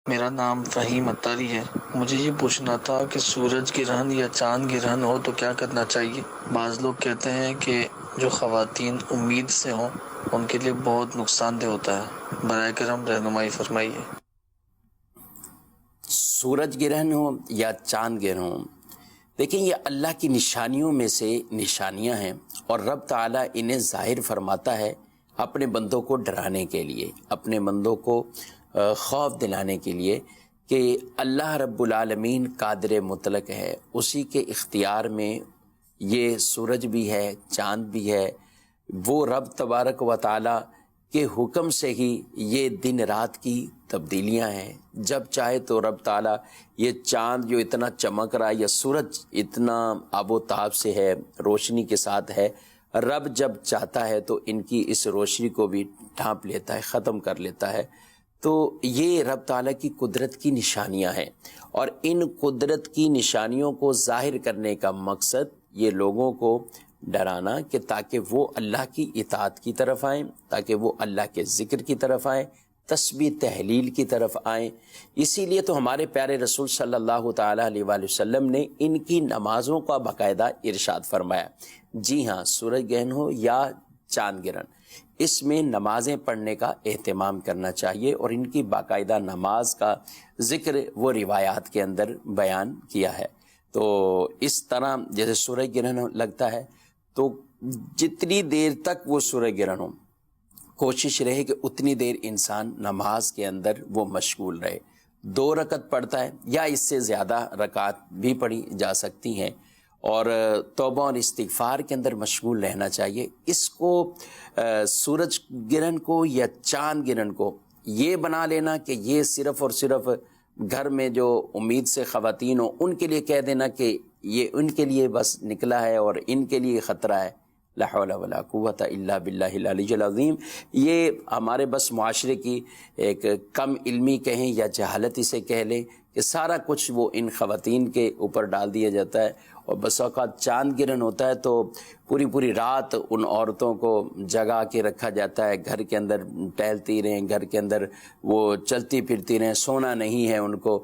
میرا نام فہیم اتاری ہے۔ مجھے یہ پوچھنا تھا کہ سورج گرہن یا چاند گرہن ہو تو کیا کرنا چاہیے؟ بعض لوگ کہتے ہیں کہ جو خواتین امید سے ہوں ان کے لیے بہت نقصان دہ ہوتا ہے، برائے کرم رہنمائی فرمائیے۔ سورج گرہن ہو یا چاند گرہن ہو، دیکھیں یہ اللہ کی نشانیوں میں سے نشانیاں ہیں، اور رب تعالیٰ انہیں ظاہر فرماتا ہے اپنے بندوں کو ڈرانے کے لیے، اپنے بندوں کو خوف دلانے کے لیے کہ اللہ رب العالمین قادر مطلق ہے، اسی کے اختیار میں یہ سورج بھی ہے، چاند بھی ہے، وہ رب تبارک و تعالیٰ کے حکم سے ہی یہ دن رات کی تبدیلیاں ہیں۔ جب چاہے تو رب تعالیٰ یہ چاند جو اتنا چمک رہا ہے یا سورج اتنا آب و تاب سے ہے، روشنی کے ساتھ ہے، رب جب چاہتا ہے تو ان کی اس روشنی کو بھی ڈھانپ لیتا ہے، ختم کر لیتا ہے۔ تو یہ رب تعالیٰ کی قدرت کی نشانیاں ہیں، اور ان قدرت کی نشانیوں کو ظاہر کرنے کا مقصد یہ لوگوں کو ڈرانا کہ تاکہ وہ اللہ کی اطاعت کی طرف آئیں، تاکہ وہ اللہ کے ذکر کی طرف آئیں، تسبیح تحلیل کی طرف آئیں۔ اسی لیے تو ہمارے پیارے رسول صلی اللہ تعالیٰ علیہ وآلہ وسلم نے ان کی نمازوں کا باقاعدہ ارشاد فرمایا۔ جی ہاں، سورج گرہن ہو یا چاند گرہن، اس میں نمازیں پڑھنے کا اہتمام کرنا چاہیے، اور ان کی باقاعدہ نماز کا ذکر وہ روایات کے اندر بیان کیا ہے۔ تو اس طرح جیسے سورج گرہن لگتا ہے تو جتنی دیر تک وہ سورج گرہن ہو، کوشش رہے کہ اتنی دیر انسان نماز کے اندر وہ مشغول رہے۔ 2 رکعت پڑھتا ہے یا اس سے زیادہ رکعت بھی پڑھی جا سکتی ہیں، اور توبہ اور استغفار کے اندر مشغول رہنا چاہیے۔ اس کو سورج گرہن کو یا چاند گرہن کو یہ بنا لینا کہ یہ صرف اور صرف گھر میں جو امید سے خواتین ہوں ان کے لیے کہہ دینا کہ یہ ان کے لیے بس نکلا ہے اور ان کے لیے خطرہ ہے، لا حول ولا قوت الا باللہ العلی العظیم، یہ ہمارے بس معاشرے کی ایک کم علمی کہیں یا جہالت اسے کہہ لیں کہ سارا کچھ وہ ان خواتین کے اوپر ڈال دیا جاتا ہے، اور بس اوقات چاند گرہن ہوتا ہے تو پوری رات ان عورتوں کو جگا کے رکھا جاتا ہے، گھر کے اندر ٹہلتی رہیں، گھر کے اندر وہ چلتی پھرتی رہیں، سونا نہیں ہے ان کو،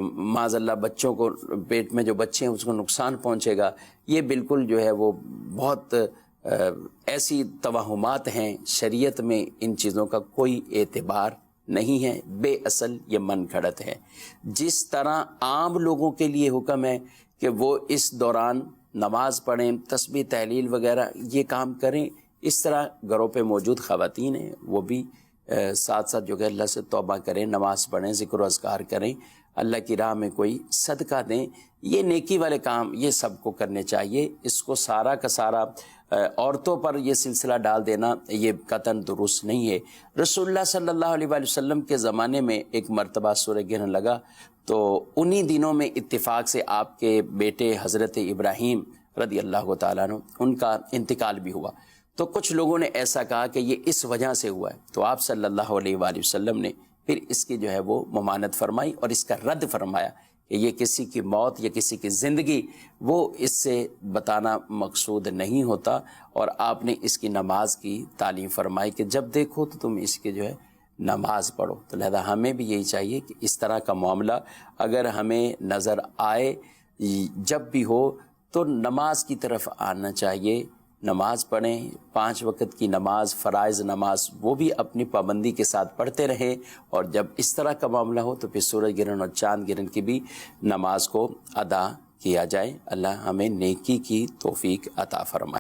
معاذ اللہ بچوں کو پیٹ میں جو بچے ہیں اس کو نقصان پہنچے گا۔ یہ بالکل جو ہے وہ بہت ایسی توہمات ہیں، شریعت میں ان چیزوں کا کوئی اعتبار نہیں ہے، بے اصل یہ من گھڑت ہے۔ جس طرح عام لوگوں کے لیے حکم ہے کہ وہ اس دوران نماز پڑھیں، تسبیح تحلیل وغیرہ یہ کام کریں، اس طرح گھروں پہ موجود خواتین ہیں وہ بھی ساتھ ساتھ جو کہ اللہ سے توبہ کریں، نماز پڑھیں، ذکر و اذکار کریں، اللہ کی راہ میں کوئی صدقہ دیں، یہ نیکی والے کام یہ سب کو کرنے چاہیے۔ اس کو سارا کا سارا عورتوں پر یہ سلسلہ ڈال دینا یہ قطعاً درست نہیں ہے۔ رسول اللہ صلی اللہ علیہ وآلہ وسلم کے زمانے میں ایک مرتبہ سورج گرہن لگا، تو انہی دنوں میں اتفاق سے آپ کے بیٹے حضرت ابراہیم رضی اللہ تعالیٰ عنہ ان کا انتقال بھی ہوا۔ تو کچھ لوگوں نے ایسا کہا کہ یہ اس وجہ سے ہوا ہے، تو آپ صلی اللہ علیہ وآلہ وسلم نے پھر اس کی جو ہے وہ ممانعت فرمائی اور اس کا رد فرمایا کہ یہ کسی کی موت یا کسی کی زندگی وہ اس سے بتانا مقصود نہیں ہوتا، اور آپ نے اس کی نماز کی تعلیم فرمائی کہ جب دیکھو تو تم اس کے جو ہے نماز پڑھو۔ تو لہذا ہمیں بھی یہی چاہیے کہ اس طرح کا معاملہ اگر ہمیں نظر آئے جب بھی ہو تو نماز کی طرف آنا چاہیے، نماز پڑھیں، 5 وقت کی نماز، فرائض نماز وہ بھی اپنی پابندی کے ساتھ پڑھتے رہیں، اور جب اس طرح کا معاملہ ہو تو پھر سورج گرہن اور چاند گرہن کی بھی نماز کو ادا کیا جائے۔ اللہ ہمیں نیکی کی توفیق عطا فرمائے۔